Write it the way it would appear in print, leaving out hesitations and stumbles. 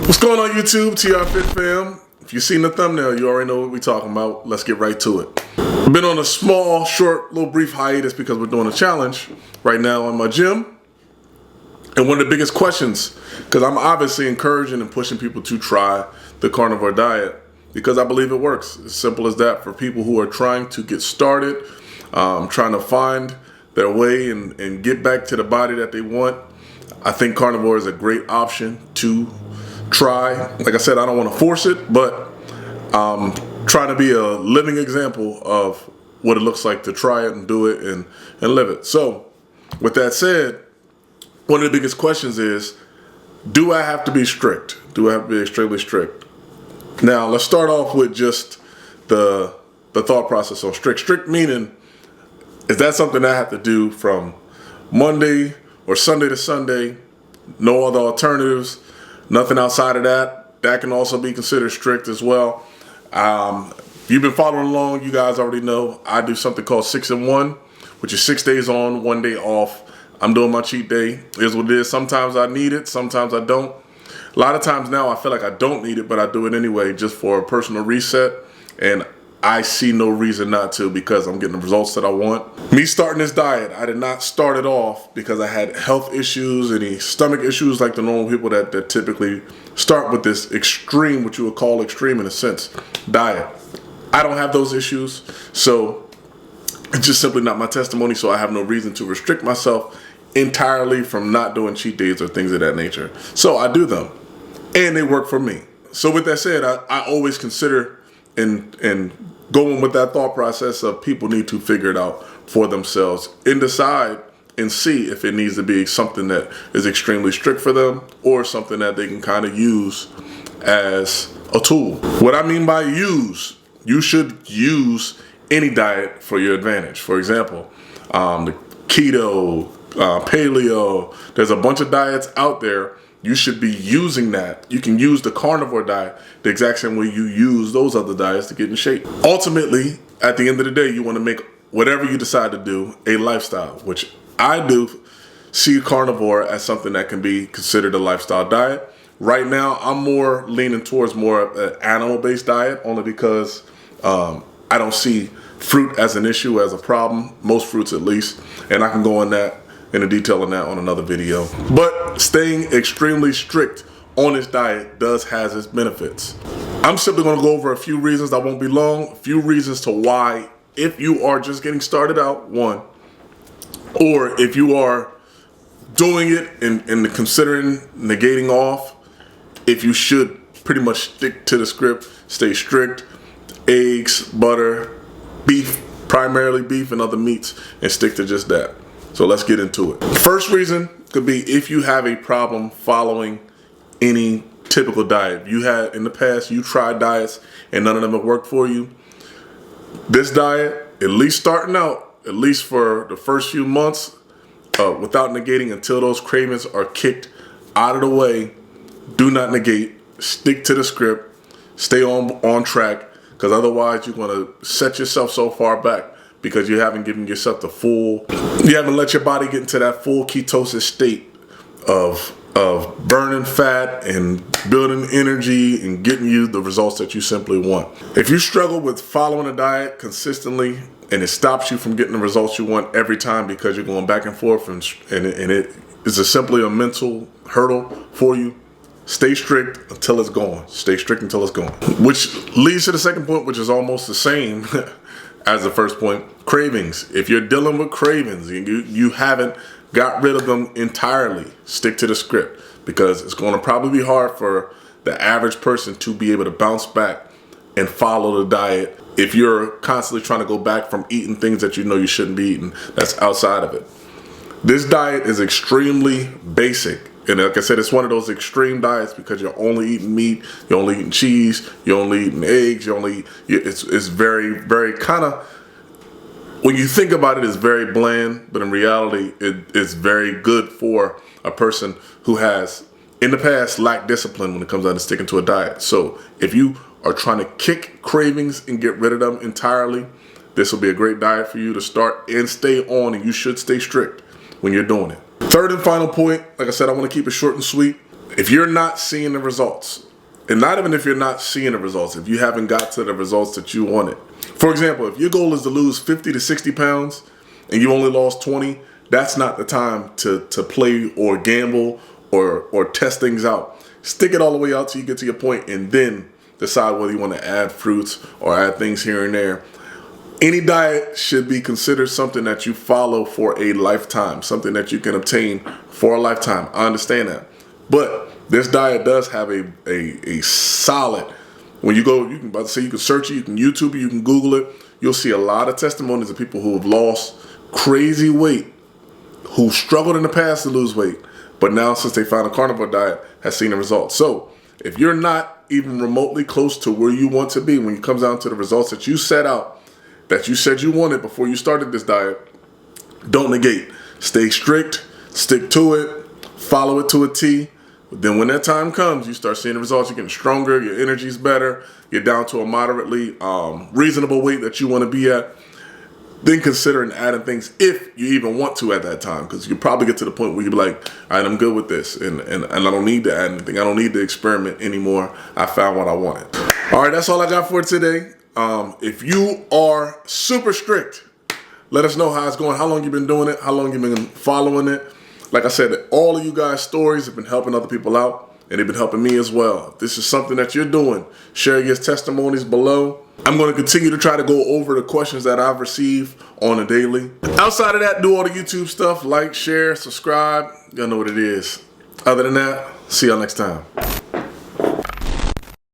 What's going on YouTube, TR Fit Fam? If you've seen the thumbnail, you already know what we're talking about. Let's get right to it. I've been on a small, short, little brief hiatus because we're doing a challenge right now in my gym. And one of the biggest questions, because I'm obviously encouraging and pushing people to try the carnivore diet because I believe it works. As simple as that for people who are trying to get started, trying to find their way and get back to the body that they want. I think carnivore is a great option to try. Like I said, I don't want to force it, but trying to be a living example of what it looks like to try it and do it and live it. So with that said, one of the biggest questions is, do I have to be strict? Do I have to be extremely strict? Now, let's start off with just the thought process on strict. Strict meaning, is that something I have to do from Monday or Sunday to Sunday? No other alternatives? Nothing outside of that? That can also be considered strict as well. If you've been following along, you guys already know I do something called 6 in 1, which is 6 days on, 1 day off. I'm doing my cheat day. Here's what it is. Sometimes I need it, sometimes I don't. A lot of times now I feel like I don't need it, but I do it anyway just for a personal reset. And I see no reason not to because I'm getting the results that I want. Me starting this diet, I did not start it off because I had health issues, any stomach issues like the normal people that typically start with this extreme, what you would call extreme in a sense, diet. I don't have those issues, so it's just simply not my testimony, so I have no reason to restrict myself entirely from not doing cheat days or things of that nature. So I do them, and they work for me. So with that said, I always consider and going with that thought process of people need to figure it out for themselves and decide and see if it needs to be something that is extremely strict for them or something that they can kind of use as a tool. What I mean by use, you should use any diet for your advantage. For example, the keto, paleo, there's a bunch of diets out there. You should be using that. You can use the carnivore diet the exact same way you use those other diets to get in shape. Ultimately, at the end of the day, you want to make whatever you decide to do a lifestyle, which I do see carnivore as something that can be considered a lifestyle diet. Right now, I'm more leaning towards more of an animal-based diet only because I don't see fruit as an issue, as a problem, most fruits at least, and I can go in a detail on that on another video. But staying extremely strict on this diet has its benefits. I'm simply going to go over a few reasons. I won't be long. A few reasons to why, if you are just getting started out, one, or if you are doing it and considering negating off, if you should pretty much stick to the script, stay strict, eggs, butter, beef, primarily beef and other meats, and stick to just that. So let's get into it. First reason could be if you have a problem following any typical diet. You had in the past, you tried diets and none of them have worked for you. This diet, at least starting out, at least for the first few months, without negating until those cravings are kicked out of the way, do not negate, stick to the script, stay on track, because otherwise you're going to set yourself so far back because you haven't given yourself you haven't let your body get into that full ketosis state of burning fat and building energy and getting you the results that you simply want. If you struggle with following a diet consistently and it stops you from getting the results you want every time because you're going back and forth and it is simply a mental hurdle for you, stay strict until it's gone. Stay strict until it's gone. Which leads to the second point, which is almost the same as the first point, cravings. If you're dealing with cravings, you haven't got rid of them entirely, stick to the script because it's going to probably be hard for the average person to be able to bounce back and follow the diet if you're constantly trying to go back from eating things that you know you shouldn't be eating that's outside of it. This diet is extremely basic. And like I said, it's one of those extreme diets because you're only eating meat, you're only eating cheese, you're only eating eggs, it's very, very kind of, when you think about it, it's very bland, but in reality, it's very good for a person who has, in the past, lacked discipline when it comes down to sticking to a diet. So if you are trying to kick cravings and get rid of them entirely, this will be a great diet for you to start and stay on, and you should stay strict when you're doing it. Third and final point, like I said, I want to keep it short and sweet. If you're not seeing the results, and not even if you're not seeing the results, if you haven't got to the results that you wanted. For example, if your goal is to lose 50 to 60 pounds and you only lost 20, that's not the time to play or gamble or test things out. Stick it all the way out till you get to your point and then decide whether you want to add fruits or add things here and there. Any diet should be considered something that you follow for a lifetime, something that you can obtain for a lifetime. I understand that. But this diet does have a solid, when you go, you can search it, you can YouTube it, you can Google it. You'll see a lot of testimonies of people who have lost crazy weight, who struggled in the past to lose weight, but now since they found a carnivore diet, has seen the results. So if you're not even remotely close to where you want to be when it comes down to the results that you set out, that you said you wanted before you started this diet, don't negate. Stay strict, stick to it, follow it to a T. Then when that time comes, you start seeing the results. You're getting stronger, your energy's better, you're down to a moderately reasonable weight that you want to be at. Then consider adding things if you even want to at that time, because you probably get to the point where you're like, all right, I'm good with this, and I don't need to add anything. I don't need to experiment anymore. I found what I wanted. All right, that's all I got for today. If you are super strict, let us know how it's going, how long you've been doing it, how long you've been following it. Like I said, all of you guys' stories have been helping other people out, and they've been helping me as well. If this is something that you're doing, share your testimonies below. I'm going to continue to try to go over the questions that I've received on a daily. Outside of that, do all the YouTube stuff, like, share, subscribe. Y'all know what it is. Other than that, see y'all next time.